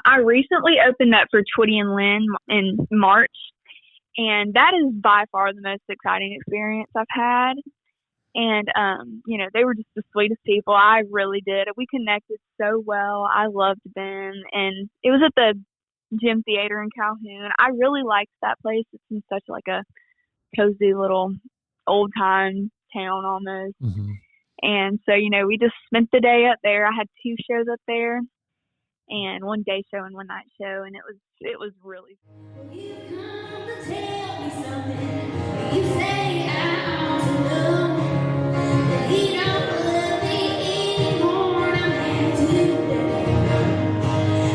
I recently opened up for Twitty and Lynn in March, and that is by far the most exciting experience I've had. And, they were just the sweetest people. I really did. We connected so well. I loved them. And it was at the Gym Theater in Calhoun. I really liked that place. It's in such like a cozy little old time town almost. Mm-hmm. And so, we just spent the day up there. I had 2 shows up there, and one day show and one night show, and it was really fun. You come to tell me something. You say I ought to know that he don't love me anymore. I'm happy today.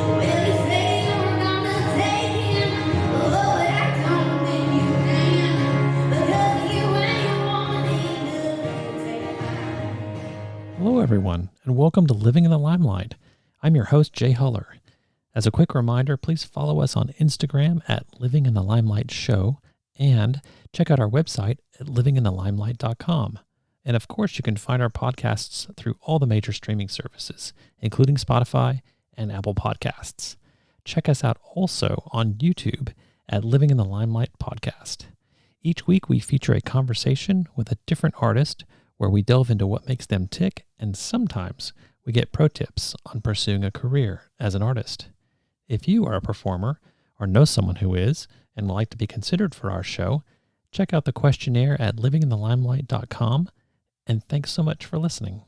Well, you say you're gonna take him, but I don't think you can, because you ain't wanting to take mine. Hello, everyone, and welcome to Living in the Limelight. I'm your host, Jay Huller. As a quick reminder, please follow us on Instagram at Living in the Limelight Show and check out our website at livinginthelimelight.com. And of course, you can find our podcasts through all the major streaming services, including Spotify and Apple Podcasts. Check us out also on YouTube at Living in the Limelight Podcast. Each week, we feature a conversation with a different artist where we delve into what makes them tick, and sometimes we get pro tips on pursuing a career as an artist. If you are a performer or know someone who is and would like to be considered for our show, check out the questionnaire at livinginthelimelight.com, and thanks so much for listening.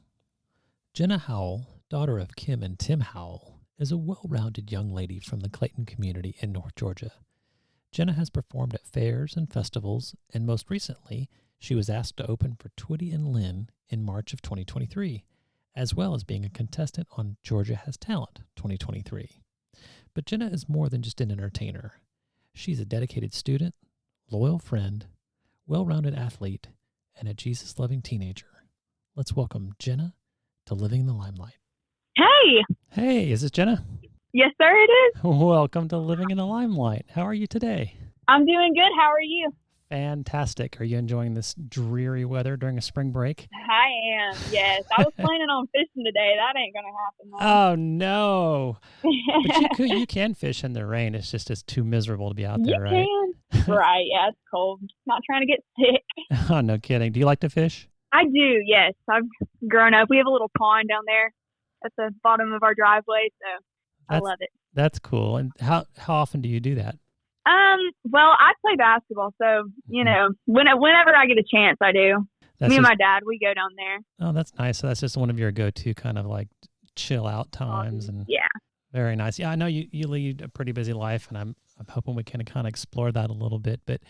Jenna Howell, daughter of Kim and Tim Howell, is a well-rounded young lady from the Clayton Community in North Georgia. Jenna has performed at fairs and festivals, and most recently, she was asked to open for Twitty and Lynn in March of 2023, as well as being a contestant on Georgia Has Talent 2023. But Jenna is more than just an entertainer. She's a dedicated student, loyal friend, well-rounded athlete, and a Jesus-loving teenager. Let's welcome Jenna to Living in the Limelight. Hey! Hey, is this Jenna? Yes, sir, it is. Welcome to Living in the Limelight. How are you today? I'm doing good. How are you? Fantastic. Are you enjoying this dreary weather during a spring break? I am, yes. I was planning on fishing today. That ain't going to happen, though. Oh, no. But you can fish in the rain. It's too miserable to be out there, right? You can. Right, yeah, it's cold. Not trying to get sick. Oh, no kidding. Do you like to fish? I do, yes. I've grown up. We have a little pond down there at the bottom of our driveway, so I love it. That's cool. And how often do you do that? Well, I play basketball, so, whenever I get a chance, I do. Me and my dad, we go down there. Oh, that's nice. So that's just one of your go-to kind of like chill out times. And yeah. Very nice. Yeah, I know you lead a pretty busy life, and I'm hoping we can kind of explore that a little bit. But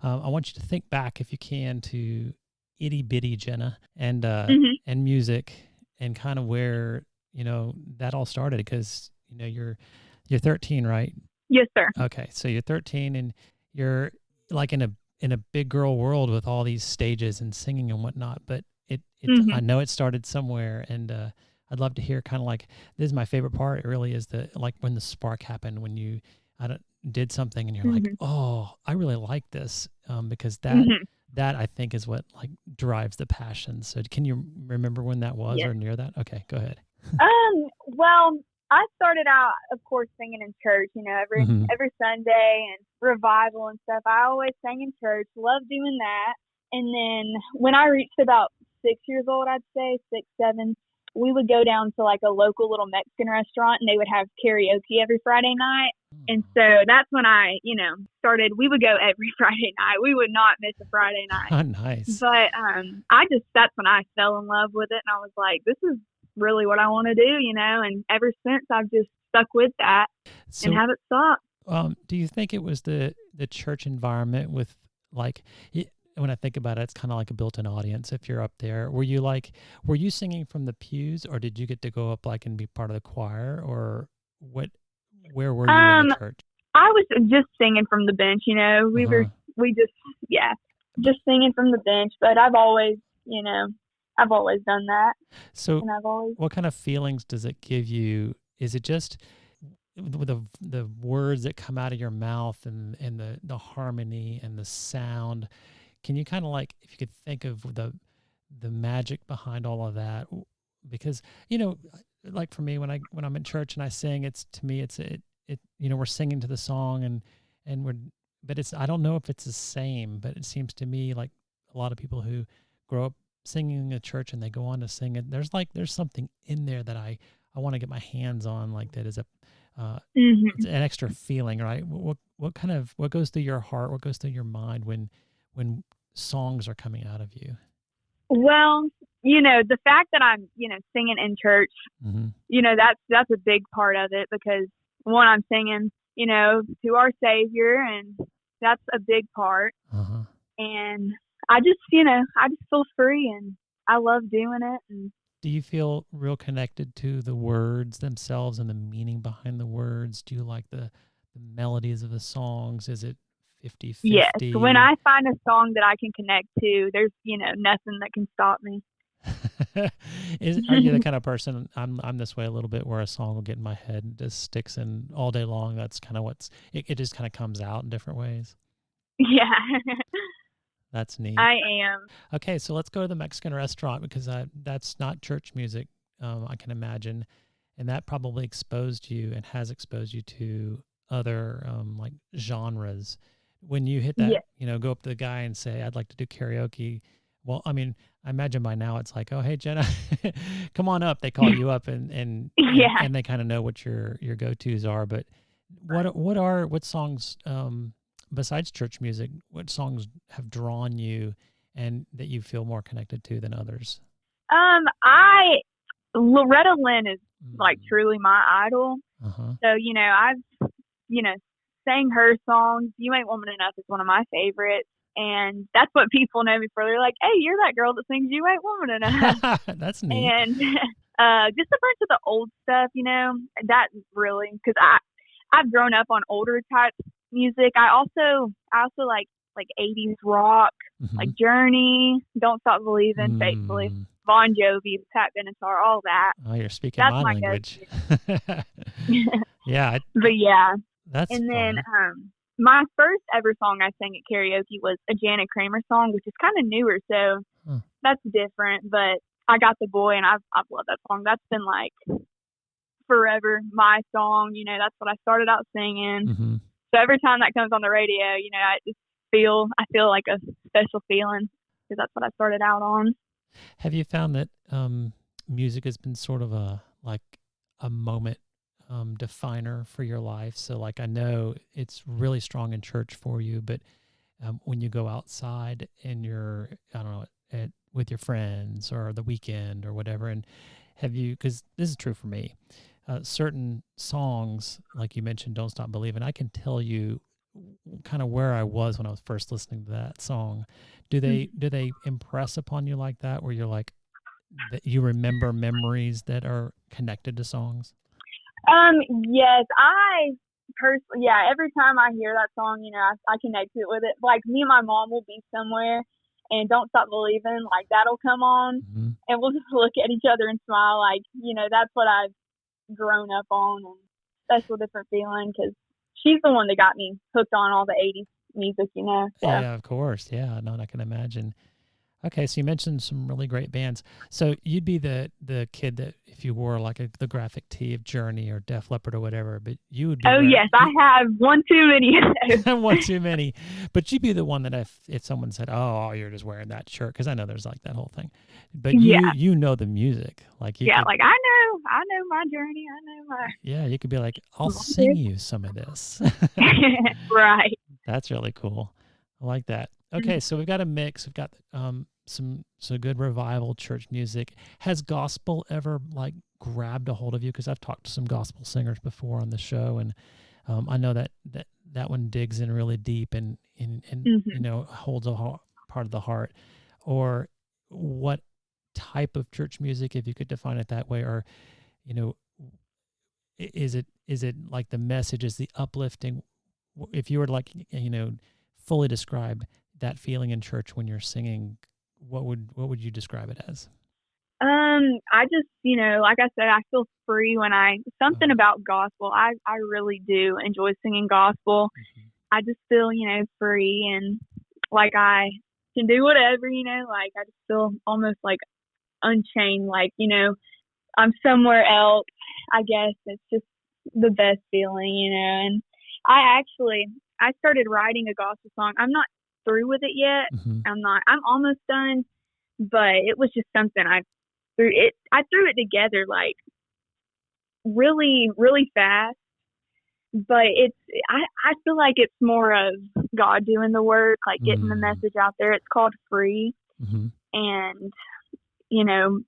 I want you to think back, if you can, to itty bitty Jenna and music, and kind of where that all started, because you're 13, right? Yes, sir. Okay, so you're 13 and you're like in a big girl world with all these stages and singing and whatnot. But I know it started somewhere, and I'd love to hear kind of like, this is my favorite part. It really is when the spark happened, when you did something and you're like, oh, I really like this, because that I think is what like drives the passion. So can you remember when that was or near that? Okay, go ahead. Well, I started out, of course, singing in church, every Sunday and revival and stuff. I always sang in church, loved doing that. And then when I reached about 6 years old, I'd say 6, 7, we would go down to like a local little Mexican restaurant, and they would have karaoke every Friday night. And so that's when I, started. We would go every Friday night. We would not miss a Friday night. Oh, nice. But that's when I fell in love with it, and I was like, this is really what I want to do, and ever since I've just stuck with that and haven't stopped. Do you think it was the church environment with like, when I think about it, it's kind of like a built-in audience. If you're up there, were you singing from the pews, or did you get to go up like and be part of the choir, or what? Where were you in the church? I was just singing from the bench. Just singing from the bench. But I've always done that. So what kind of feelings does it give you? Is it just the words that come out of your mouth and the harmony and the sound? Can you kind of like, if you could think of the magic behind all of that? Because, like for me, when I'm in church and I sing, it's we're singing to the song but I don't know if it's the same, but it seems to me like a lot of people who grow up singing in church and they go on to sing it, there's something in there that I want to get my hands on, like that is it's an extra feeling, right? What goes through your heart, what goes through your mind when songs are coming out of you? Well, the fact that I'm, singing in church, that's a big part of it, because one, I'm singing, to our Savior, and that's a big part. Uh-huh. And I just feel free, and I love doing it. And do you feel real connected to the words themselves and the meaning behind the words? Do you like the melodies of the songs? Is it 50-50? Yes. When I find a song that I can connect to, there's, nothing that can stop me. Are you the kind of person, I'm this way a little bit, where a song will get in my head and just sticks in all day long? That's kind of it just kind of comes out in different ways. Yeah. That's neat. I am. Okay, so let's go to the Mexican restaurant, because that's not church music, I can imagine. And that probably exposed you and has exposed you to other like genres. When you hit that, go up to the guy and say, I'd like to do karaoke. Well, I mean, I imagine by now it's like, oh, hey, Jenna, come on up. They call you up and they kind of know what your go-tos are. But what songs, besides church music, what songs have drawn you and that you feel more connected to than others? Loretta Lynn is like truly my idol. Uh-huh. So, I've, sang her songs. You Ain't Woman Enough is one of my favorites. And that's what people know me for. They're like, hey, you're that girl that sings You Ain't Woman Enough. That's neat. And just a bunch of the old stuff, that really, because I've grown up on older type music. I also like 80s rock, like Journey, Don't Stop Believing, Faithfully, Bon Jovi, Pat Benatar, all that. Oh, you're speaking my language. Yeah. But yeah. That's and fun. then my first ever song I sang at karaoke was a Janet Kramer song, which is kind of newer, so that's different. But I Got the Boy, and I've loved that song. That's been like forever my song. That's what I started out singing. So every time that comes on the radio, I feel like a special feeling, because that's what I started out on. Have you found that music has been sort of a moment definer for your life? So like, I know it's really strong in church for you, but when you go outside and you're, I don't know, with your friends or the weekend or whatever, and have you, because this is true for me, certain songs, like you mentioned, Don't Stop Believing, I can tell you kind of where I was when I was first listening to that song. Do they impress upon you like that, where you're like, that you remember memories that are connected to songs? Yes, I personally, every time I hear that song, I connect it with it. Like, me and my mom will be somewhere, and Don't Stop Believing, like, that'll come on, and we'll just look at each other and smile, like, that's what I've grown up on, and special different feeling, because she's the one that got me hooked on all the 80s music, So. Yeah, of course. Yeah, no, I can imagine. Okay, so you mentioned some really great bands. So you'd be the kid that, if you wore like the graphic tee of Journey or Def Leppard or whatever, but you would be. Oh, yes, I have one too many of those. One too many. But you'd be the one that if someone said, oh, you're just wearing that shirt, because I know there's like that whole thing. But you know the music. Like like I know my Journey. I know my. Yeah, you could be like, I'll sing you some of this. Right. That's really cool. I like that. Okay, so we've got a mix. We've got some good revival church music. Has gospel ever like grabbed a hold of you? Because I've talked to some gospel singers before on the show, and I know that one digs in really deep and holds a part of the heart. Or what type of church music, if you could define it that way, or is it like the message is the uplifting? If you were to like fully describe that feeling in church when you're singing, what would you describe it as? I just, like I said, I feel free when something about gospel. I really do enjoy singing gospel. I just feel, free, and like I can do whatever, like I just feel almost like unchained, like, I'm somewhere else. I guess it's just the best feeling, you know. And I started writing a gospel song. I'm not through with it yet. Mm-hmm. I'm almost done, but it was just something I threw it together like really, really fast. But I feel like it's more of God doing the work, like getting the message out there. It's called Free. Mm-hmm. And, you know,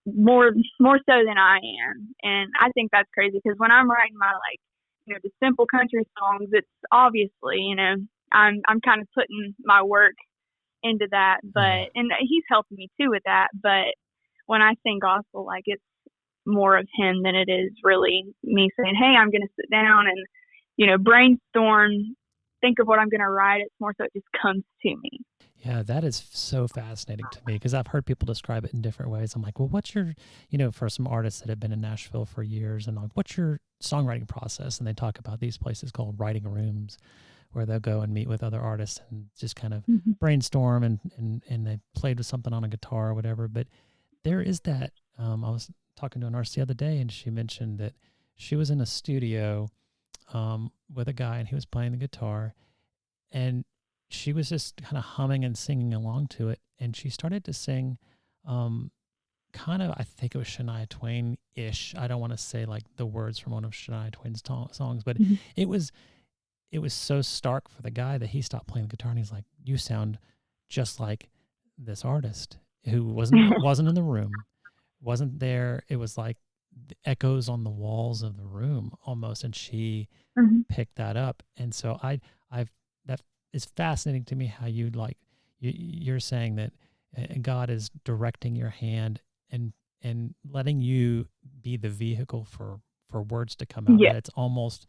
more so than I am. And I think that's crazy because when I'm writing my, like, you know, the simple country songs, it's obviously, you know, I'm kind of putting my work into that, but and he's helping me too with that. But when I sing gospel, like, it's more of him than it is really me saying, hey, I'm going to sit down and, you know, brainstorm, think of what I'm going to write. It's more so it just comes to me. Yeah, that is so fascinating to me because I've heard people describe it in different ways. I'm like, well, what's your, you know, for some artists that have been in Nashville for years, and like, what's your songwriting process? And they talk about these places called writing rooms where they'll go and meet with other artists and just kind of brainstorm and they played with something on a guitar or whatever. But there is that, I was talking to an artist the other day and she mentioned that she was in a studio with a guy and he was playing the guitar and she was just kind of humming and singing along to it. And she started to sing kind of, I think it was Shania Twain-ish. I don't want to say like the words from one of Shania Twain's songs, but it was so stark for the guy that he stopped playing the guitar and he's like, you sound just like this artist who wasn't in the room, wasn't there. It was like the echoes on the walls of the room almost. And she picked that up. And so that is fascinating to me how you're saying that God is directing your hand and letting you be the vehicle for words to come out. That it's almost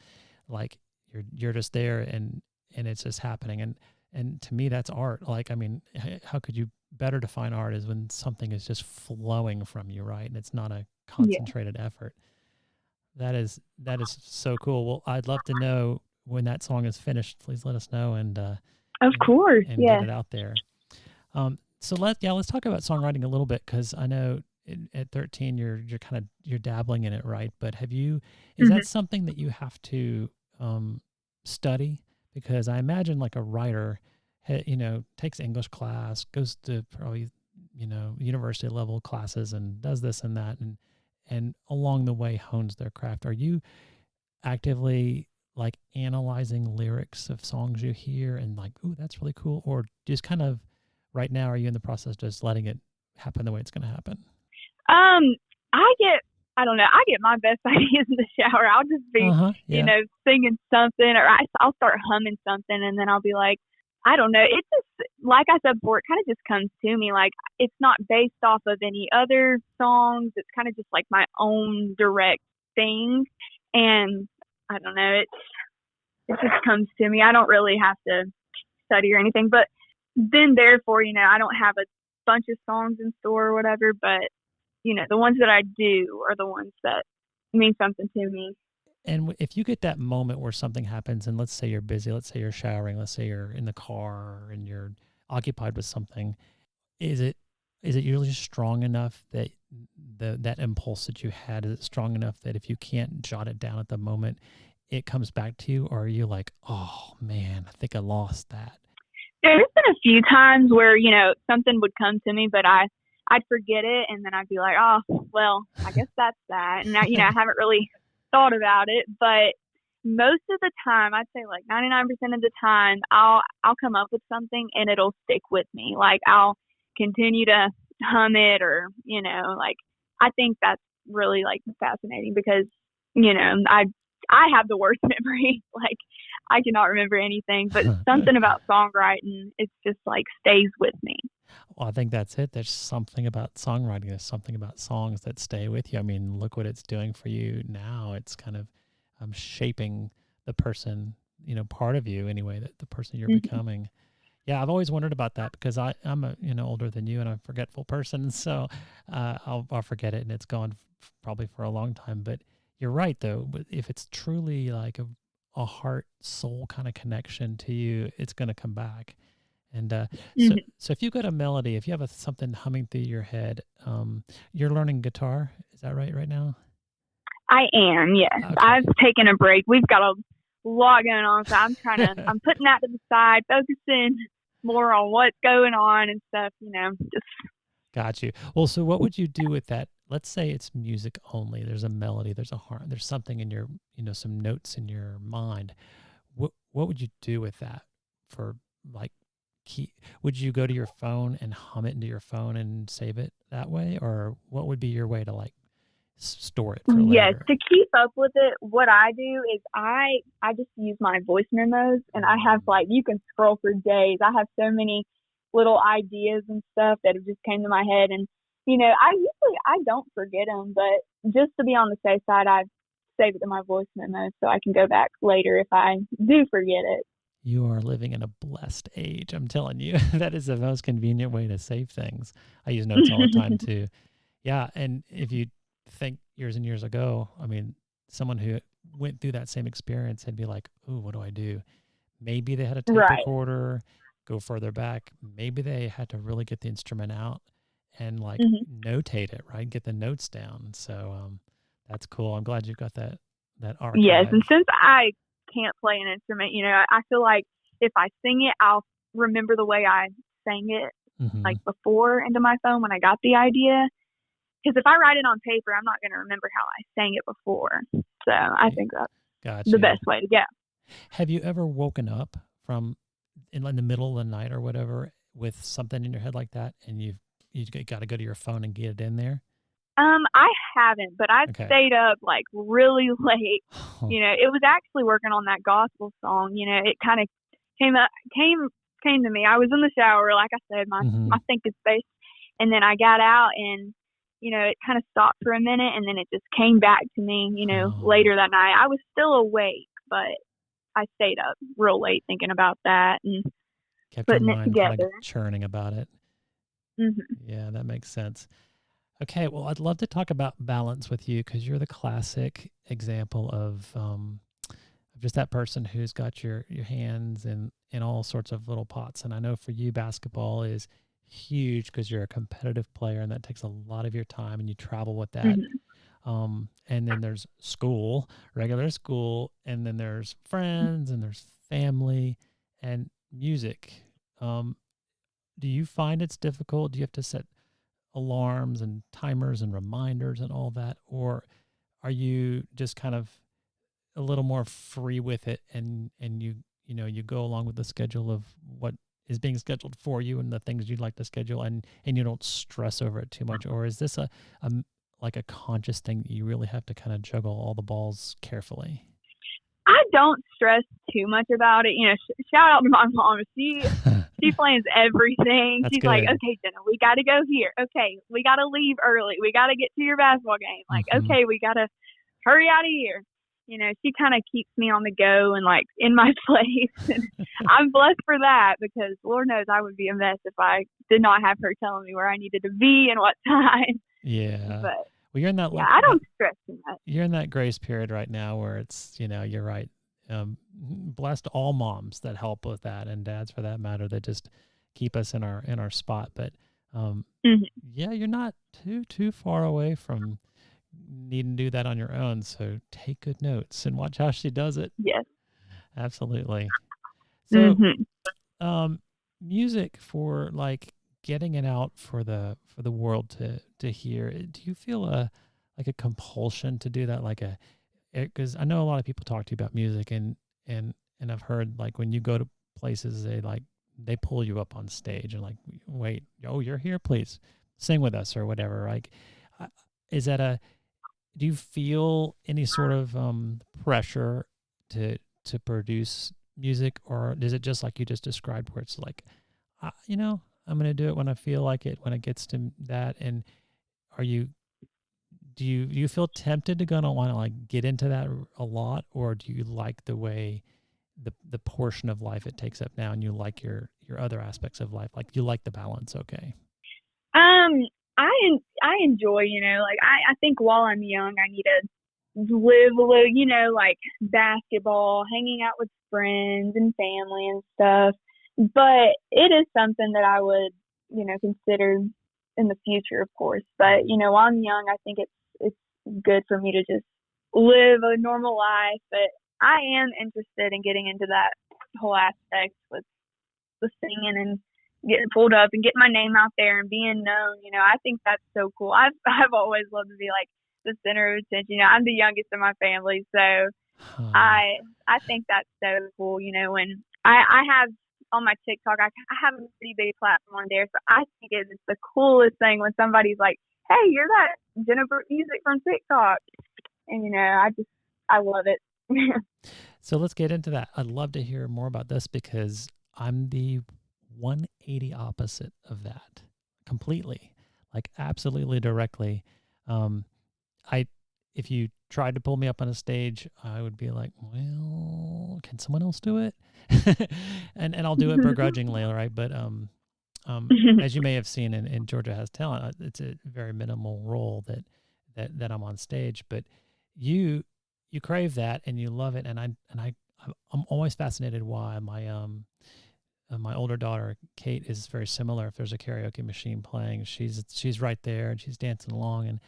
like you're just there and it's just happening. And to me, that's art. Like, I mean, how could you better define art is when something is just flowing from you, right? And it's not a concentrated effort. That is so cool. Well, I'd love to know when that song is finished. Please let us know and of course, and get it out there. So let's talk about songwriting a little bit because I know at 13 you're dabbling in it, right? But is that something that you have to study? Because I imagine like a writer, you know, takes English class, goes to probably, you know, university level classes and does this and that, and along the way hones their craft. Are you actively like analyzing lyrics of songs you hear and like, ooh, that's really cool? Or just kind of right now, are you in the process just letting it happen the way it's going to happen? I don't know. I get my best ideas in the shower. I'll just be, you know, singing something, or I'll start humming something, and then I'll be like, I don't know. It's just, like I said before, it kind of just comes to me. Like, it's not based off of any other songs. It's kind of just like my own direct thing. And I don't know. It just comes to me. I don't really have to study or anything. But then, therefore, you know, I don't have a bunch of songs in store or whatever, but you know, the ones that I do are the ones that mean something to me. And if you get that moment where something happens, and let's say you're busy, let's say you're showering, let's say you're in the car and you're occupied with something, is it usually strong enough that that impulse that you had, is it strong enough that if you can't jot it down at the moment, it comes back to you? Or are you like, oh man, I think I lost that? There's been a few times where, you know, something would come to me, but I'd forget it, and then I'd be like, oh, well, I guess that's that. And, you know, I haven't really thought about it, but most of the time, I'd say like 99% of the time, I'll come up with something, and it'll stick with me. Like, I'll continue to hum it, or, you know, like, I think that's really, like, fascinating because, you know, I have the worst memory. Like, I cannot remember anything, but something about songwriting, it's just, like, stays with me. Well, I think that's it. There's something about songwriting. There's something about songs that stay with you. I mean, look what it's doing for you now. It's kind of shaping the person, you know, part of you anyway, that the person you're becoming. Yeah, I've always wondered about that because I'm a, you know, older than you and I'm a forgetful person. So I'll forget it and it's gone probably for a long time. But you're right, though. If it's truly like a heart, soul kind of connection to you, it's going to come back. And Mhm. so if you got a melody, if you have something humming through your head, you're learning guitar. Is that right now? I am, yes. Okay. I've taken a break. We've got a lot going on, so I'm putting that to the side, focusing more on what's going on and stuff, just. Got you. Well, so what would you do with that? Let's say it's music only. There's a melody, there's there's something in your, some notes in your mind. What would you do with that for like would you go to your phone and hum it into your phone and save it that way? Or what would be your way to like store it for Yes, later? to keep up with it, what I do is I just use my voice memos, and I have you can scroll for days. I have so many little ideas and stuff that have just came to my head, and I don't forget them, but just to be on the safe side, I save it to my voice memos so I can go back later if I do forget it. You are living in a blessed age. I'm telling you, that is the most convenient way to save things. I use notes all the time too. Yeah. And if you think years and years ago, I mean, someone who went through that same experience had be like, "Ooh, what do I do?" Maybe they had a tape Right. recorder, go further back. Maybe they had to really get the instrument out and like notate it, right? Get the notes down. So that's cool. I'm glad you've got that Yes, and archive. since I can't play an instrument, I feel like if I sing it, I'll remember the way I sang it before into my phone when I got the idea. Because if I write it on paper, I'm not going to remember how I sang it before. So I think that's the best way to go. Have you ever woken up from in the middle of the night or whatever with something in your head like that, and you got to go to your phone and get it in there? I haven't, but I've stayed up really late. It was actually working on that gospel song. It kind of came to me. I was in the shower, like I said, my thinking space, and then I got out and it kind of stopped for a minute, and then it just came back to me. Later that night, I was still awake, but I stayed up real late thinking about that and kept putting your it mind together, kind of churning about it. Yeah, that makes sense. Okay, well, I'd love to talk about balance with you because you're the classic example of just that person who's got your hands in all sorts of little pots. And I know for you, basketball is huge because you're a competitive player, and that takes a lot of your time, and you travel with that. And then there's school, regular school, and then there's friends, and there's family, and music. Do you find it's difficult? Do you have to set alarms and timers and reminders and all that, or are you just kind of a little more free with it, and you go along with the schedule of what is being scheduled for you and the things you'd like to schedule, and you don't stress over it too much? Or is this a conscious thing that you really have to kind of juggle all the balls carefully? I don't stress too much about it. Shout out to my mom. She plans everything. That's She's good. like, okay, Jenna, we got to go here. Okay, we got to leave early. We got to get to your basketball game. Okay, we got to hurry out of here. She kind of keeps me on the go and in my place. And I'm blessed for that, because Lord knows I would be a mess if I did not have her telling me where I needed to be and what time. Yeah. But well, you're in that. Yeah, I don't stress too much. You're in that grace period right now where it's, you're right. Blessed all moms that help with that, and dads for that matter, that just keep us in our spot. But yeah, you're not too far away from needing to do that on your own. So take good notes and watch how she does it. Yes, absolutely. So, music for getting it out for the world to hear. Do you feel a compulsion to do that? Because I know a lot of people talk to you about music, and I've heard when you go to places, they pull you up on stage and wait, oh, you're here, please sing with us or whatever. Is that do you feel any sort of pressure to produce music, or is it just like you just described, where it's I'm going to do it when I feel like it, when it gets to that? And do you feel tempted to want to get into that a lot, or do you like the way the portion of life it takes up now, and you like your other aspects of life, you like the balance? Okay. I enjoy, I think while I'm young, I need to live a little, basketball, hanging out with friends and family and stuff. but it is something that I would, consider in the future, of course. But, while I'm young, I think it's good for me to just live a normal life. But I am interested in getting into that whole aspect with the singing and getting pulled up and getting my name out there and being known. I think that's so cool. I've always loved to be like the center of attention. I'm the youngest in my family, so I think that's so cool. When I have on my TikTok, I have a pretty big platform on there, so I think it's the coolest thing when somebody's like, "Hey, you're that Jennifer Music from TikTok," and I love it. So let's get into that. I'd love to hear more about this because I'm the 180 opposite of that completely, like absolutely directly. If you tried to pull me up on a stage, I would be like, well, can someone else do it? and I'll do it begrudgingly, right? But as you may have seen in Georgia Has Talent, it's a very minimal role that I'm on stage. But you crave that and you love it, and I'm always fascinated why my older daughter Kate is very similar. If there's a karaoke machine playing, she's right there and she's dancing along, and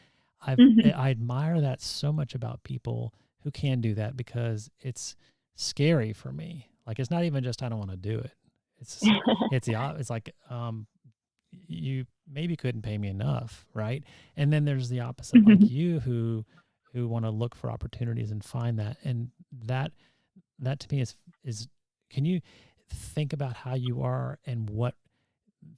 I admire that so much about people who can do that because it's scary for me. Like, it's not even just I don't want to do it. It's like you maybe couldn't pay me enough, right? And then there's the opposite, like you who want to look for opportunities and find that, and that to me is can you think about how you are and what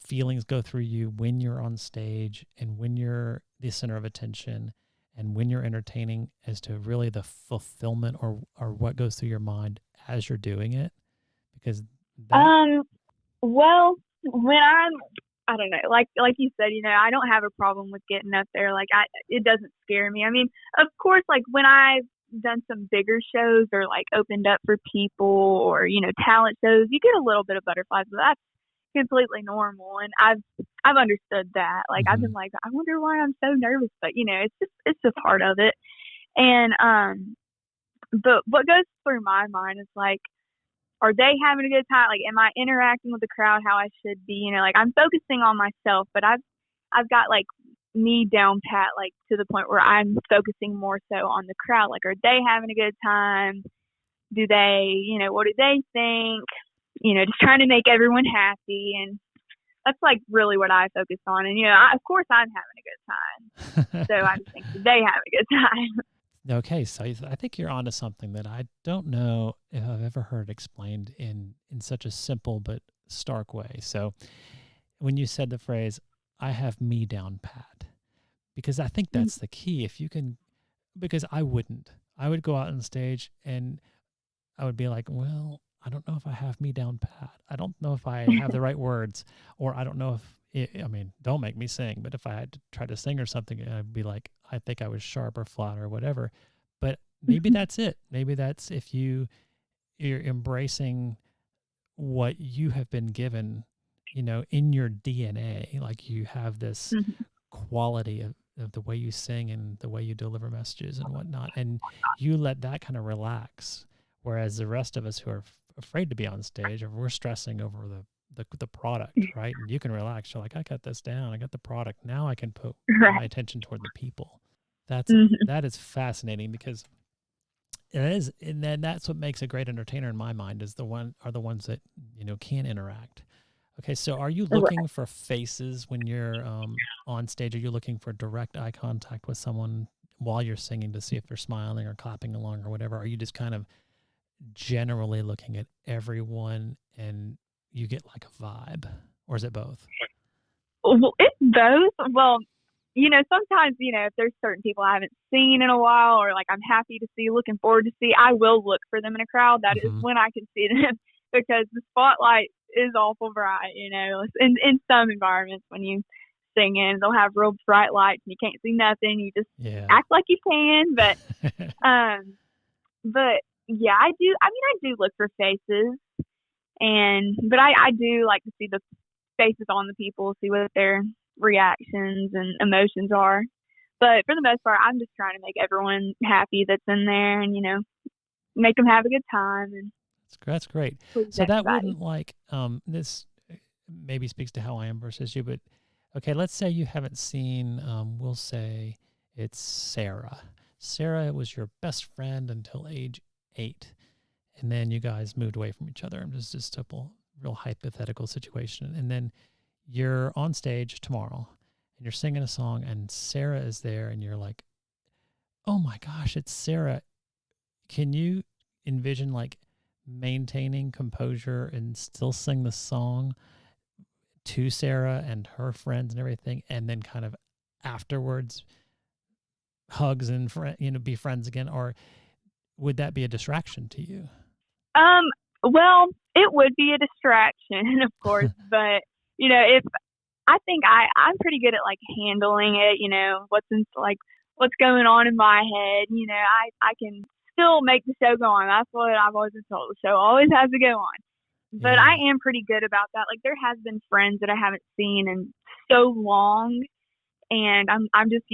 feelings go through you when you're on stage and when you're the center of attention and when you're entertaining, as to really the fulfillment or what goes through your mind as you're doing it? Because well, when I don't know, like you said, I don't have a problem with getting up there. Like, it doesn't scare me. I mean, of course, like when I've done some bigger shows or like opened up for people or, talent shows, you get a little bit of butterflies, but that's completely normal. And I've understood that. Like, I've been like, I wonder why I'm so nervous, but it's just part of it. And, but what goes through my mind is like, are they having a good time? Like, am I interacting with the crowd how I should be? Like, I'm focusing on myself, but I've got like me down pat, like to the point where I'm focusing more so on the crowd. Like, are they having a good time? Do they, what do they think? Just trying to make everyone happy. And that's like really what I focus on. And, of course I'm having a good time. So I just think they have a good time. Okay, so I think you're onto something that I don't know if I've ever heard explained in such a simple but stark way. So when you said the phrase, I have me down pat, because I think that's the key. If you can, because I would go out on stage and I would be like, well, I don't know if I have me down pat. I don't know if I have the right words, or I don't know if, don't make me sing, but if I had to try to sing or something, I'd be like, I think I was sharp or flat or whatever. But maybe that's it. Maybe that's if you're embracing what you have been given, in your DNA, like you have this quality of the way you sing and the way you deliver messages and whatnot, and you let that kind of relax. Whereas the rest of us who are afraid to be on stage, or we're stressing over the product, right? And you can relax. You're like, I got this down. I got the product. Now I can put my attention toward the people. That is fascinating, because it is, and then that's what makes a great entertainer in my mind are the ones that can interact. Okay, so are you looking for faces when you're on stage? Are you looking for direct eye contact with someone while you're singing to see if they're smiling or clapping along or whatever? Are you just kind of generally looking at everyone and you get like a vibe, or is it both? Well, it's both. Well, sometimes, if there's certain people I haven't seen in a while, or like I'm happy to see, looking forward to see, I will look for them in a crowd. That is when I can see them, because the spotlight is awful bright, in some environments when you sing in, they'll have real bright lights and you can't see nothing. You just act like you can, but, but yeah, I do. I mean, I do look for faces, but I do like to see the faces on the people, see what their reactions and emotions are. But for the most part, I'm just trying to make everyone happy that's in there, and make them have a good time. And That's great. Please So that everybody. wouldn't like this maybe speaks to how I am versus you, but okay, let's say you haven't seen we'll say it's Sarah. Sarah was your best friend until age 8, and then you guys moved away from each other. I'm just a simple, real hypothetical situation, and then you're on stage tomorrow, and you're singing a song, and Sarah is there, and you're like, "Oh my gosh, it's Sarah!" Can you envision like maintaining composure and still sing the song to Sarah and her friends and everything, and then kind of afterwards hugs and be friends again, or would that be a distraction to you? Well, it would be a distraction, of course, but if I think I'm pretty good at like handling it, what's going on in my head, I can still make the show go on. That's what I've always been told. The show always has to go on. But Yeah. I am pretty good about that. Like there has been friends that I haven't seen in so long, and I'm just,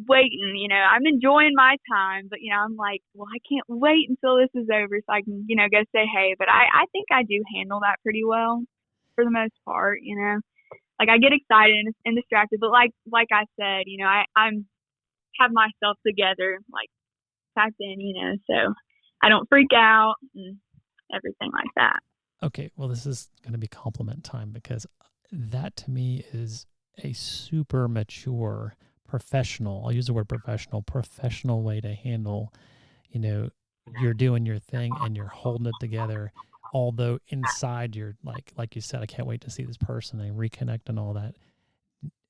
waiting, I'm enjoying my time, but I'm like, well, I can't wait until this is over so I can, go say hey. But I think I do handle that pretty well for the most part, Like I get excited and distracted, but like I said, I'm have myself together, like packed in, so I don't freak out and everything like that. Okay, well, this is going to be compliment time because that to me is a super mature professional. I'll use the word professional way to handle, you're doing your thing and you're holding it together. Although inside you're like you said, I can't wait to see this person and reconnect and all that.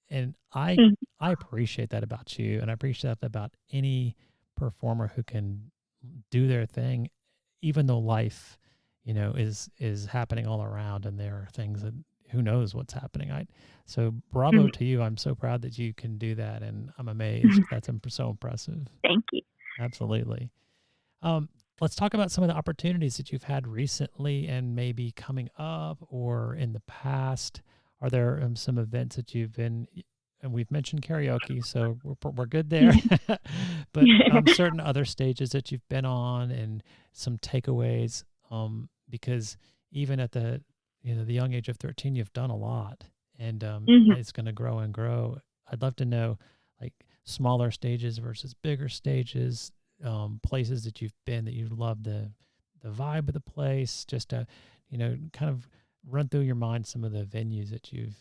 And I appreciate that about you, and I appreciate that about any performer who can do their thing, even though life, is happening all around, and there are things that who knows what's happening. So bravo to you. I'm so proud that you can do that, and I'm amazed. That's so impressive. Thank you. Absolutely. Let's talk about some of the opportunities that you've had recently and maybe coming up or in the past. Are there some events that you've been, and we've mentioned karaoke, so we're good there, but certain other stages that you've been on and some takeaways, because even at the young age of 13, you've done a lot, and it's going to grow and grow. I'd love to know like smaller stages versus bigger stages, places that you've been that you love the vibe of the place, just to, kind of run through your mind some of the venues that you've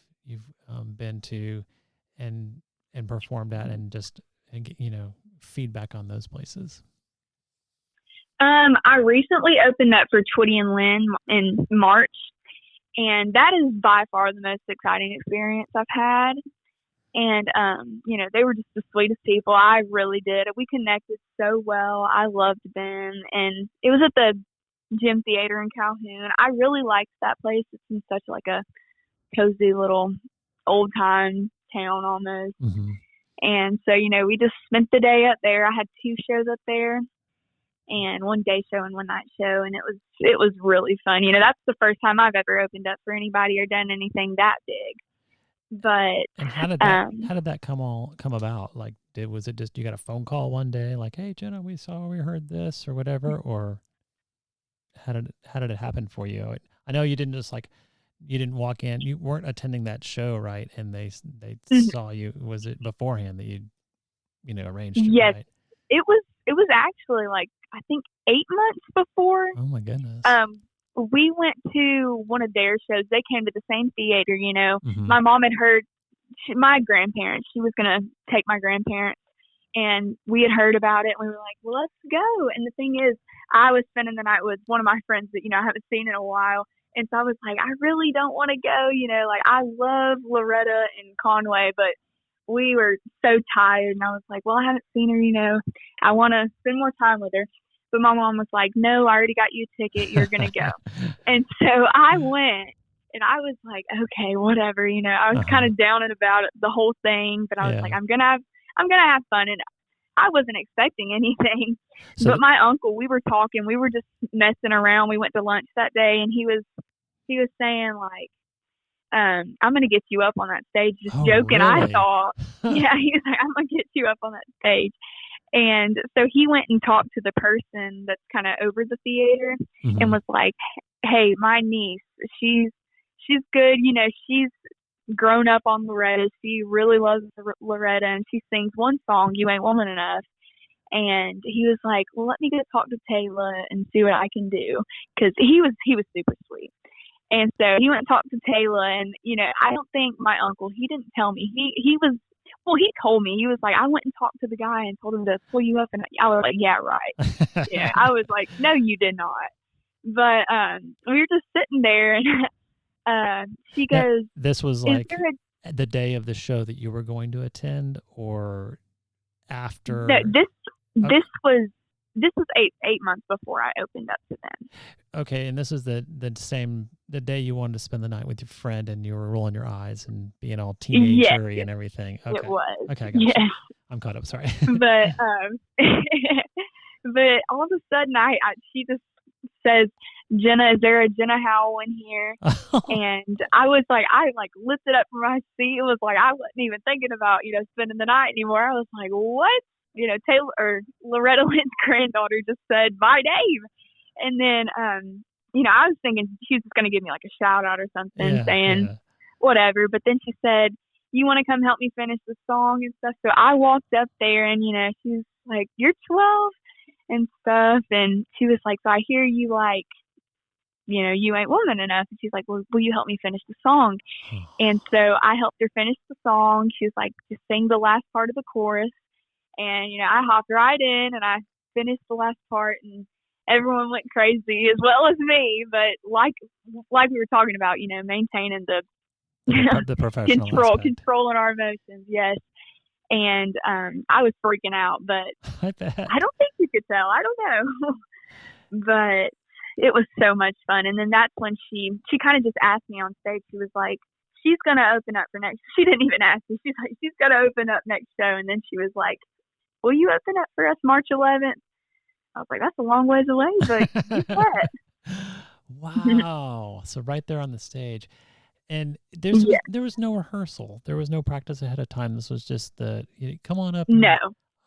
been to and performed at, and just, feedback on those places. I recently opened up for Twitty and Lynn in March, and that is by far the most exciting experience I've had. And, they were just the sweetest people. I really did. We connected so well. I loved them. And it was at the Gym Theater in Calhoun. I really liked that place. It's in such like a cozy little old time town almost. Mm-hmm. And so, we just spent the day up there. I had 2 shows up there, and one day show and one night show. And it was really fun. That's the first time I've ever opened up for anybody or done anything that big. But and how did that come about? Like, was it just you got a phone call one day, like, "Hey, Jenna, we heard this," or whatever, or how did it happen for you? I know you didn't just you didn't walk in, you weren't attending that show, right? And they saw you. Was it beforehand that you arranged it? Yes, right? it was actually like I think 8 months before. Oh my goodness. We went to one of their shows. They came to the same theater, Mm-hmm. My mom had heard my grandparents. She was going to take my grandparents, and we had heard about it. And we were like, well, let's go. And the thing is, I was spending the night with one of my friends that, I haven't seen in a while. And so I was like, I really don't want to go, like I love Loretta and Conway, but we were so tired. And I was like, well, I haven't seen her, I want to spend more time with her. But my mom was like, no, I already got you a ticket. You're going to go. And so I went, and I was like, okay, whatever. I was kind of down and about it, the whole thing, but I was like, I'm going to have fun. And I wasn't expecting anything, but my uncle, we were talking, we were just messing around. We went to lunch that day, and he was saying like, I'm going to get you up on that stage, just joking. Really? I thought, yeah, he was like, I'm going to get you up on that stage. And so he went and talked to the person that's kind of over the theater and was like, hey, my niece, she's good. You know, she's grown up on Loretta. She really loves Loretta, and she sings one song, You Ain't Woman Enough. And he was like, well, let me go talk to Taylor and see what I can do. Because he was super sweet. And so he went and talked to Taylor, and, you know, I don't think my uncle, he didn't tell me. He told me. He was like, I went and talked to the guy and told him to pull you up. And I was like, yeah, right. Yeah, I was like, no, you did not. But we were just sitting there, and she goes, this was like the day of the show that you were going to attend, or after? No, this was eight months before I opened up to them. Okay, and this is the day you wanted to spend the night with your friend, and you were rolling your eyes and being all teenagery and everything. Okay. It was. Okay, I got you. I'm caught up. Sorry. But but all of a sudden, she just says, Jenna, is there a Jenna Howell in here? And I was like, I lifted up from my seat. It was like I wasn't even thinking about, you know, spending the night anymore. I was like, what? You know, Taylor or Loretta Lynn's granddaughter just said my name. And then, you know, I was thinking she was just going to give me like a shout out or something saying whatever. But then she said, you want to come help me finish the song and stuff? So I walked up there, and, you know, she's like, you're 12 and stuff. And she was like, so I hear you like, you know, You Ain't Woman Enough. And she's like, well, will you help me finish the song? And so I helped her finish the song. She was like, just sing the last part of the chorus. And, you know, I hopped right in and I finished the last part, and everyone went crazy as well as me. But like we were talking about, you know, maintaining the professional controlling our emotions. Yes. And I was freaking out, but I bet. I don't think you could tell. I don't know. But it was so much fun. And then that's when she kind of just asked me on stage. She was like, she's going to open up for next. She didn't even ask me. She's like, she's going to open up next show. And then she was like, will you open up for us March 11th? I was like, that's a long ways away, but you bet. Wow. So right there on the stage. And there was no rehearsal. There was no practice ahead of time. This was just come on up. No.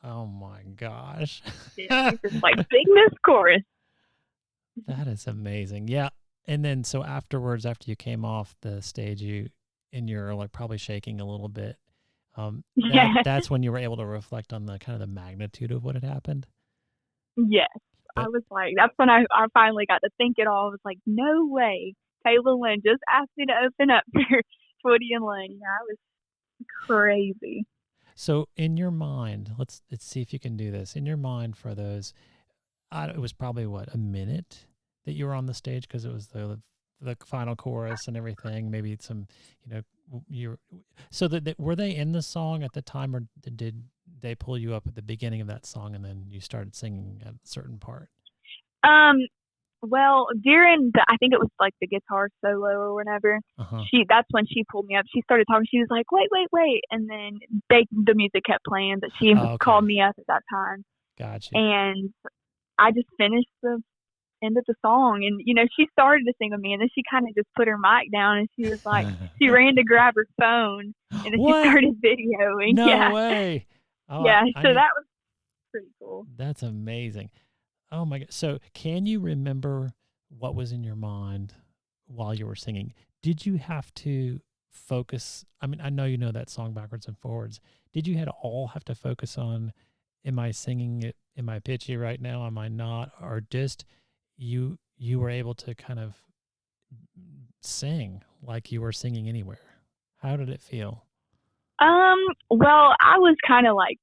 Oh my gosh. It's just like sing this chorus. That is amazing. Yeah. And then so afterwards, after you came off the stage, you're like probably shaking a little bit. That's when you were able to reflect on the kind of the magnitude of what had happened. Yes. I was like, that's when I finally got to think it all. I was like, no way. Taylor Lynn just asked me to open up for Twitty and Lynn. Yeah, I was crazy. So in your mind, let's see if you can do this. In your mind for those, it was probably a minute that you were on the stage, because it was the final chorus and everything. Maybe some, you know, were they in the song at the time, or did they pull you up at the beginning of that song and then you started singing at a certain part? Well, during I think it was like the guitar solo or whatever. That's when she pulled me up. She started talking. She was like, wait, and then the music kept playing, but she called me up at that time. Gotcha. And I just finished the end of the song, and, you know, she started to sing with me, and then she kind of just put her mic down, and she was like, she ran to grab her phone, and then she started videoing. No way. Oh, yeah, so that was pretty cool. That's amazing. Oh my God. So can you remember what was in your mind while you were singing? Did you have to focus? I mean, I know you know that song backwards and forwards. Did you all have to focus on, am I singing it? Am I pitchy right now? Am I not? Or just you were able to kind of sing like you were singing anywhere? How did it feel? Well, I was kind of like,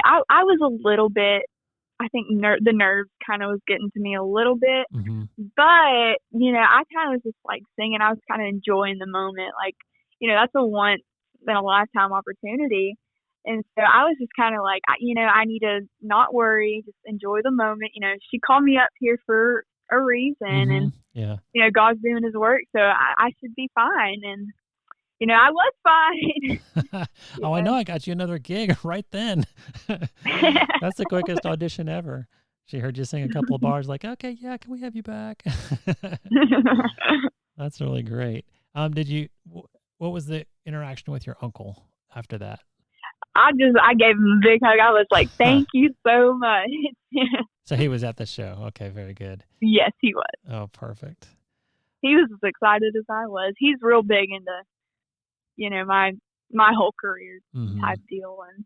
I was a little bit, I think the nerves kind of was getting to me a little bit, but, you know, I kind of was just like singing. I was kind of enjoying the moment. Like, you know, that's a once in a lifetime opportunity. And so I was just kind of like, you know, I need to not worry, just enjoy the moment. You know, she called me up here for a reason, and, you know, God's doing his work, so I should be fine. And, you know, I was fine. Oh, I know. I got you another gig right then. That's the quickest audition ever. She heard you sing a couple of bars, like, okay, yeah, can we have you back? That's really great. What was the interaction with your uncle after that? I gave him a big hug. I was like, thank you so much. So he was at the show. Okay, very good. Yes, he was. Oh, perfect. He was as excited as I was. He's real big into, my whole career type deal. And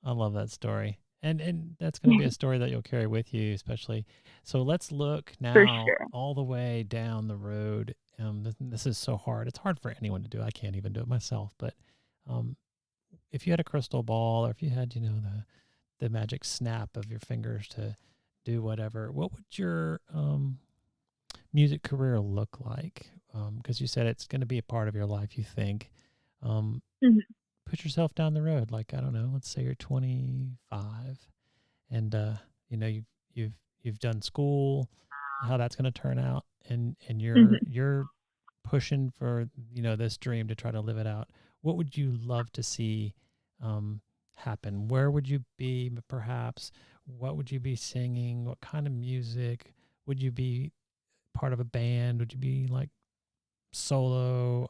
I love that story. And that's going to be a story that you'll carry with you, especially. So let's look now all the way down the road. This is so hard. It's hard for anyone to do. I can't even do it myself. But if you had a crystal ball, or if you had, the magic snap of your fingers to do whatever, what would your music career look like? Because you said it's going to be a part of your life, you think. Put yourself down the road. Like, I don't know, let's say you're 25 and, you've done school, how that's going to turn out. And you're pushing for, this dream to try to live it out. What would you love to see happen? Where would you be, perhaps? What would you be singing? What kind of music? Would you be part of a band? Would you be like solo,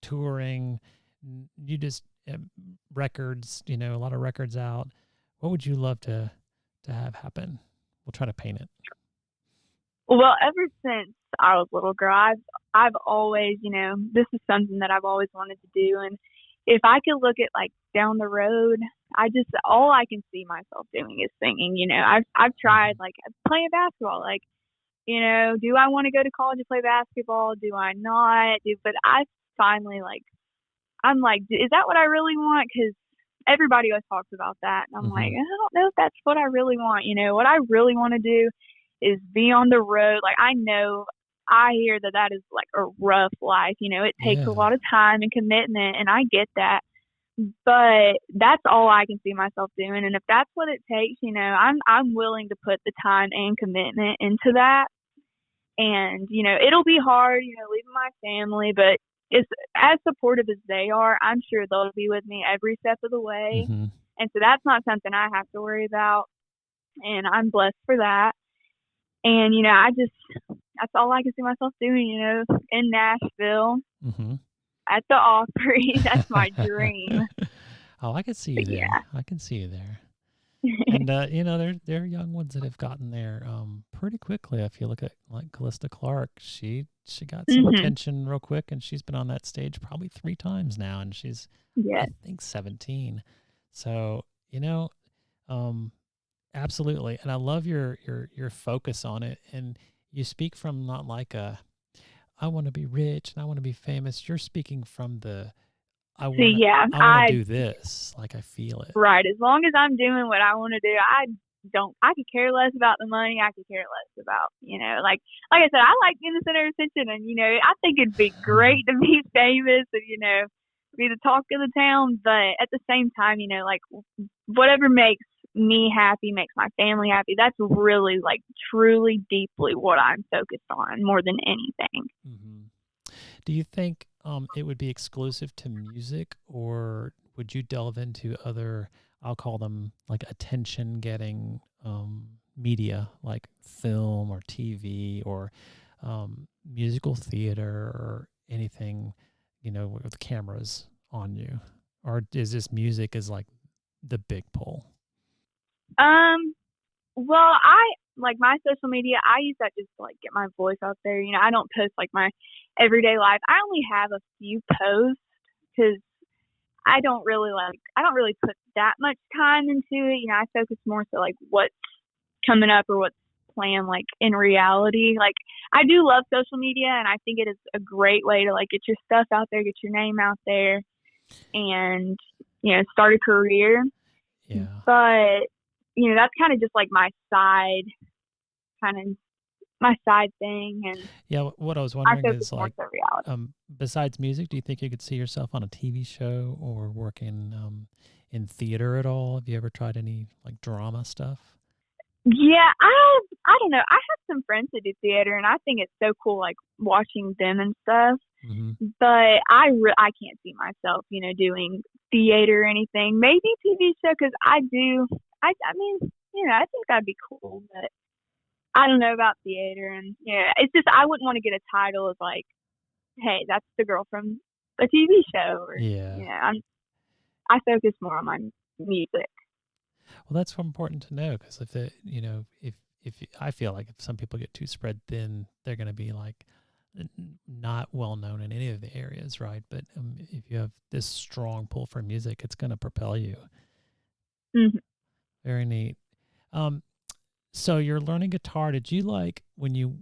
touring? You just records, a lot of records out. What would you love to have happen? We'll try to paint it. Well, ever since I was a little girl, I've always, this is something that I've always wanted to do. And if I could look at like down the road, all I can see myself doing is singing. I've tried like playing basketball, like, do I want to go to college to play basketball? Do I not? But I finally I'm like, is that what I really want? Because everybody always talks about that. And I'm like, I don't know if that's what I really want. What I really want to do is be on the road. Like, I hear that is like a rough life. It takes a lot of time and commitment, and I get that. But that's all I can see myself doing. And if that's what it takes, I'm willing to put the time and commitment into that. And, it'll be hard, leaving my family, but it's as supportive as they are. I'm sure they'll be with me every step of the way. And so that's not something I have to worry about. And I'm blessed for that. And, that's all I can see myself doing, in Nashville at the Opry. That's my dream. Oh, I can see you there. Yeah. I can see you there. And, there are young ones that have gotten there pretty quickly. If you look at like Callista Clark, she got some attention real quick, and she's been on that stage probably 3 times now, and she's, I think, 17. So, absolutely. And I love your focus on it. And you speak from not like I want to be rich and I want to be famous. You're speaking from I want to do this. Like, I feel it. Right. As long as I'm doing what I want to do, I could care less about the money. I could care less about, like I said, I like being the center of attention, and, I think it'd be great to be famous and, be the talk of the town. But at the same time, like whatever makes me happy, makes my family happy. That's really like truly deeply what I'm focused on more than anything. Do you think it would be exclusive to music, or would you delve into other, I'll call them like attention getting media, like film or TV or musical theater or anything, with cameras on you? Or is this music is like the big pull? Well, I like my social media. I use that just to like get my voice out there. I don't post like my everyday life. I only have a few posts because I don't really put that much time into it. I focus more so like what's coming up or what's planned like in reality. Like, I do love social media, and I think it is a great way to like get your stuff out there, get your name out there, and start a career. Yeah. But that's kind of just like my side thing. And yeah, what I was wondering is like, besides music, do you think you could see yourself on a TV show or working in theater at all? Have you ever tried any like drama stuff? Yeah, I don't know. I have some friends that do theater, and I think it's so cool, like watching them and stuff. But I can't see myself, doing theater or anything. Maybe TV show, because I mean, I think that'd be cool, but I don't know about theater. And it's just, I wouldn't want to get a title of like, hey, that's the girl from a TV show. Or, I focus more on my music. Well, that's important to know because if I feel like if some people get too spread thin, they're going to be like not well known in any of the areas, right? But if you have this strong pull for music, it's going to propel you. Mm-hmm. Very neat. So you're learning guitar. Did you like when you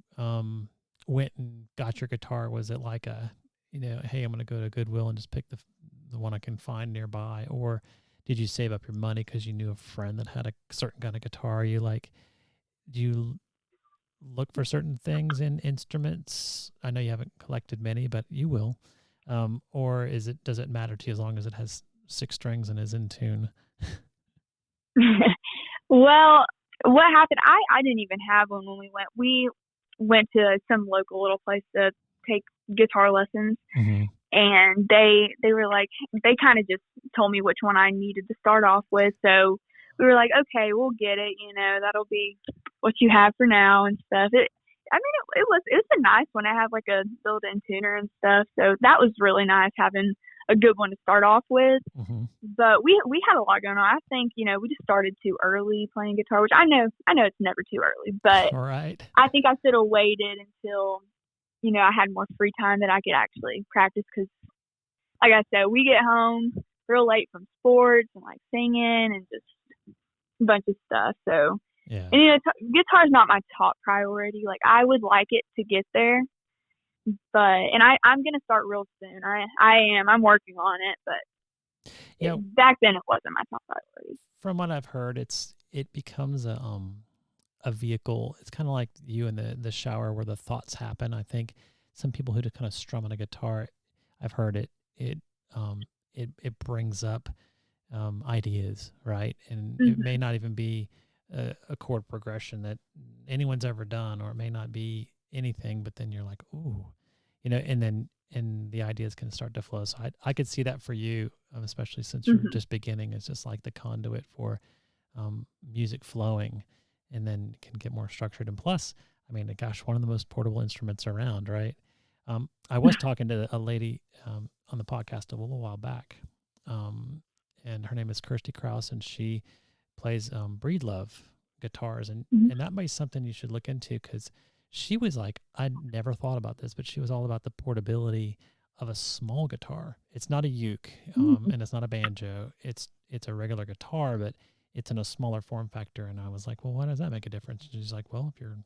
went and got your guitar? Was it like a, hey, I'm going to go to Goodwill and just pick the one I can find nearby, or did you save up your money because you knew a friend that had a certain kind of guitar? Do you look for certain things in instruments? I know you haven't collected many, but you will. Or does it matter to you as long as it has 6 strings and is in tune? Well, what happened, I didn't even have one when we went. We went to some local little place to take guitar lessons. Mm-hmm. And they were like, they kind of just told me which one I needed to start off with. So we were like, okay, we'll get it. That'll be what you have for now and stuff. It was a nice one. I have like a built-in tuner and stuff. So that was really nice having a good one to start off with. Mm-hmm. But we had a lot going on. I think, we just started too early playing guitar, which I know it's never too early, but right. I think I should have waited until I had more free time that I could actually practice because, like I said, we get home real late from sports and like singing and just a bunch of stuff. So, yeah. And guitar is not my top priority. Like I would like it to get there, but I'm gonna start real soon. I'm working on it, but back then it wasn't my top priority. From what I've heard, it becomes a vehicle. It's kind of like you in the shower where the thoughts happen. I think some people who just kind of strum on a guitar, I've heard it brings up ideas, right? And Mm-hmm. It may not even be a chord progression that anyone's ever done, or it may not be anything, but then you're like, ooh, and the ideas can start to flow. So I could see that for you, especially since you're just beginning. It's just like the conduit for music flowing, and then can get more structured. And plus, I mean, gosh, one of the most portable instruments around, right? I was talking to a lady on the podcast a little while back, and her name is Kirsty Krause, and she plays Breedlove guitars, and that might be something you should look into, because she was like, I'd never thought about this, but she was all about the portability of a small guitar. It's not a uke, and it's not a banjo. It's a regular guitar, but it's in a smaller form factor. And I was like, well, why does that make a difference? And she's like, well, if you're,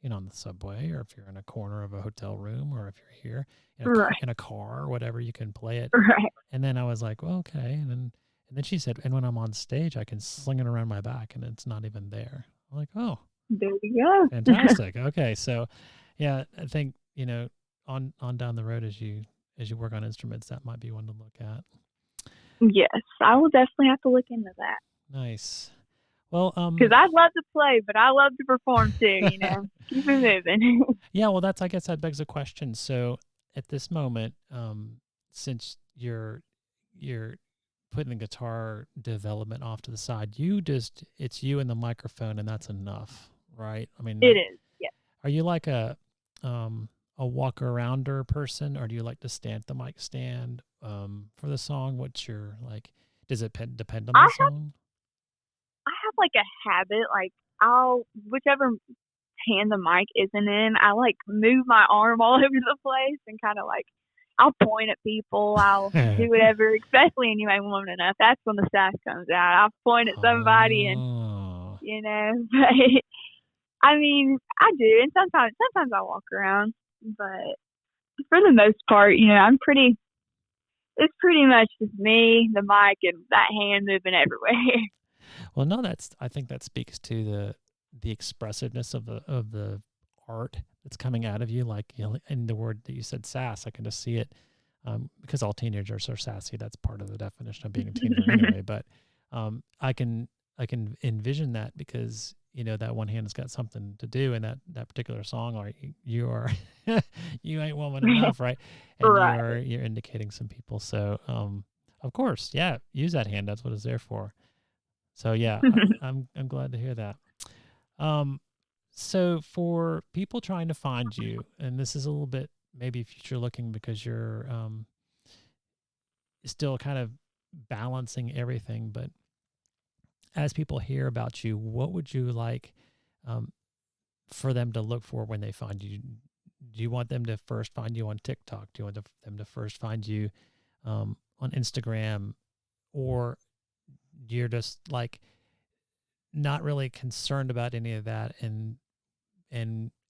on the subway, or if you're in a corner of a hotel room, or if you're here in a car or whatever, you can play it. Right. And then I was like, well, okay. And then she said, and when I'm on stage, I can sling it around my back and it's not even there. I'm like, oh, there you go. Fantastic. Okay. So yeah, I think, on down the road as you work on instruments, that might be one to look at. Yes, I will definitely have to look into that. Nice. Well, because I'd love to play, but I love to perform too. Keep it moving. Yeah, well, I guess that begs a question. So, at this moment, since you're putting the guitar development off to the side, it's you and the microphone, and that's enough, right? I mean, it is. Yeah. Are you like a walk arounder person, or do you like to stand at the mic stand for the song? What's your does it depend on the song? I have like a habit, like whichever hand the mic isn't in, I like move my arm all over the place and kind of like I'll point at people, I'll do whatever, especially when you ain't warm enough. That's when the sass comes out. I'll point at somebody and but I mean, I do, and sometimes I walk around, but for the most part, it's pretty much just me, the mic, and that hand moving everywhere. Well, no, I think that speaks to the expressiveness of the art that's coming out of you. Like, in the word that you said, sass, I can just see it, because all teenagers are sassy. That's part of the definition of being a teenager anyway. But I can envision that, because that one hand has got something to do in that particular song, or you are you ain't woman enough, right? And right. you're indicating some people. So of course, yeah, use that hand. That's what it's there for. So yeah, I'm glad to hear that. So for people trying to find you, and this is a little bit maybe future looking, because you're still kind of balancing everything, but as people hear about you, what would you like for them to look for when they find you? Do you want them to first find you on TikTok? Do you want them to first find you on Instagram, or you're just like not really concerned about any of that? And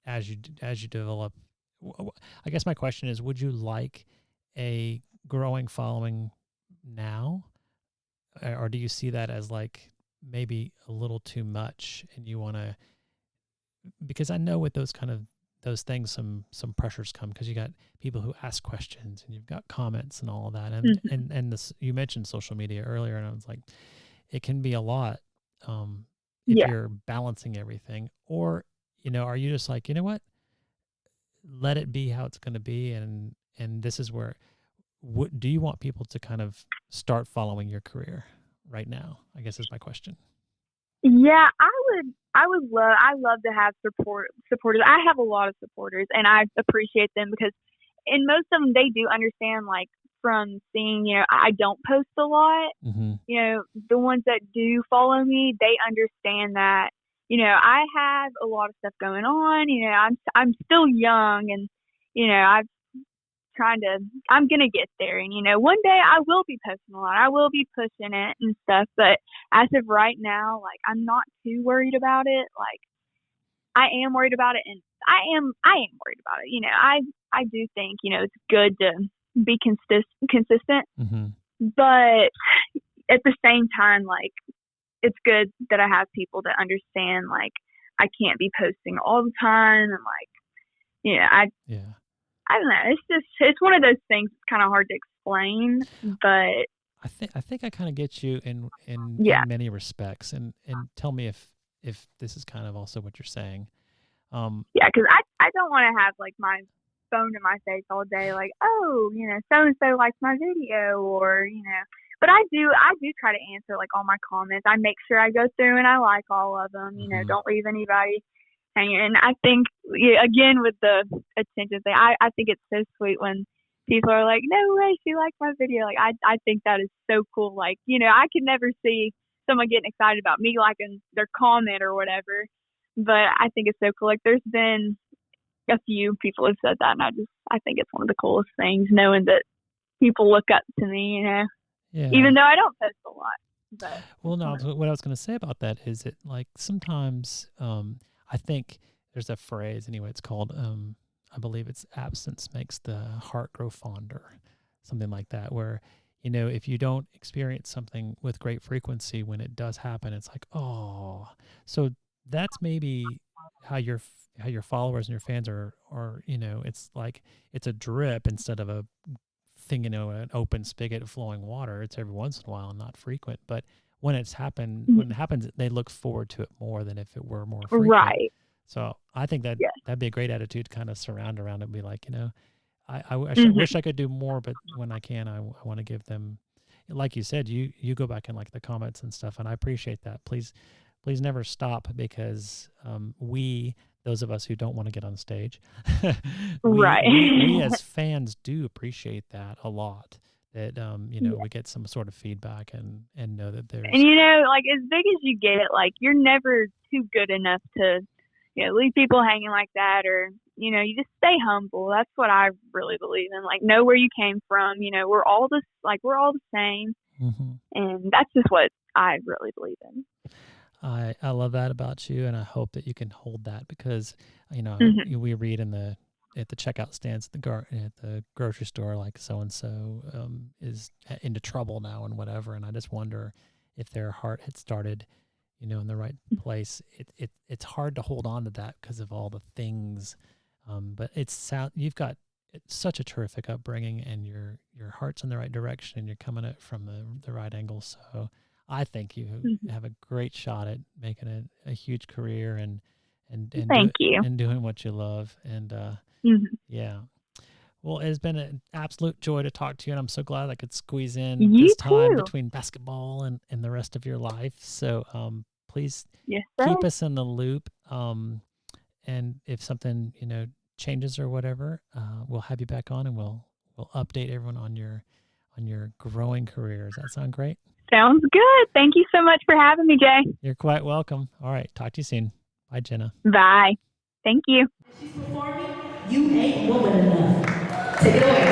as you develop, I guess my question is, would you like a growing following now, or do you see that as like maybe a little too much, and you want to? Because I know with those things, some pressures come, because you got people who ask questions, and you've got comments and all of that, and and this, you mentioned social media earlier, and I was like, it can be a lot if you're balancing everything, or are you just like, you know what, let it be how it's going to be, and this is where. Do you want people to kind of start following your career right now, I guess is my question. Yeah, I love to have supporters. I have a lot of supporters, and I appreciate them, because and most of them, they do understand, like, from seeing, I don't post a lot. The ones that do follow me, they understand that, I have a lot of stuff going on. I'm still young, and, I'm going to get there. And, one day I will be posting a lot. I will be pushing it and stuff. But as of right now, like, I'm not too worried about it. Like, I am worried about it, and I am worried about it. I do think, it's good to be consistent. But at the same time, like, it's good that I have people that understand, like, I can't be posting all the time. And, like, I don't know. It's one of those things that's kind of hard to explain, but I think I kind of get you in many respects, and tell me if this is kind of also what you're saying. Because I don't want to have, like, my phone in my face all day, like, oh, so and so likes my video, or But I do try to answer, like, all my comments. I make sure I go through and I like all of them. Don't leave anybody. And I think, again, with the attention thing, I think it's so sweet when people are like, no way, she liked my video. Like, I think that is so cool. Like, I could never see someone getting excited about me liking their comment or whatever. But I think it's so cool. Like, there's been a few people who have said that, and I think it's one of the coolest things, knowing that people look up to me, even though I don't post a lot. But well, no, what I was going to say about that is that, like, sometimes I think there's a phrase, anyway, it's called, I believe it's absence makes the heart grow fonder, something like that, where, if you don't experience something with great frequency, when it does happen, it's like, oh, so that's maybe how your followers and your fans are, it's like, it's a drip instead of a thing, an open spigot of flowing water. It's every once in a while and not frequent, but when it happens, they look forward to it more than if it were more frequent. Right. So I think that'd be a great attitude to kind of surround around it and be like, I wish I could do more, but when I can, I want to give them, like you said, you go back and like the comments and stuff, and I appreciate that. Please never stop, because those of us who don't want to get on stage, we as fans do appreciate that a lot. That we get some sort of feedback and know that there's, and like, as big as you get, like, you're never too good enough to leave people hanging like that, or you just stay humble. That's what I really believe in. Like, know where you came from. We're all the same, and that's just what I really believe in. I love that about you, and I hope that you can hold that, because we read at the checkout stands at the grocery store, like, so and so is into trouble now and whatever, and I just wonder if their heart had started in the right place. It's hard to hold on to that because of all the things, but you've got such a terrific upbringing, and your heart's in the right direction, and you're coming at it from the right angle. So I think you have a great shot at making a huge career and Thank you. And doing what you love. And yeah. Well, it's been an absolute joy to talk to you, and I'm so glad I could squeeze in this time between basketball and the rest of your life. So please keep us in the loop. And if something changes or whatever, we'll have you back on, and we'll update everyone on your growing career. Does that sound great? Sounds good. Thank you so much for having me, Jay. You're quite welcome. All right. Talk to you soon. Bye, Jenna. Bye. Thank you. She's performing You Ain't Woman Enough. Take it away.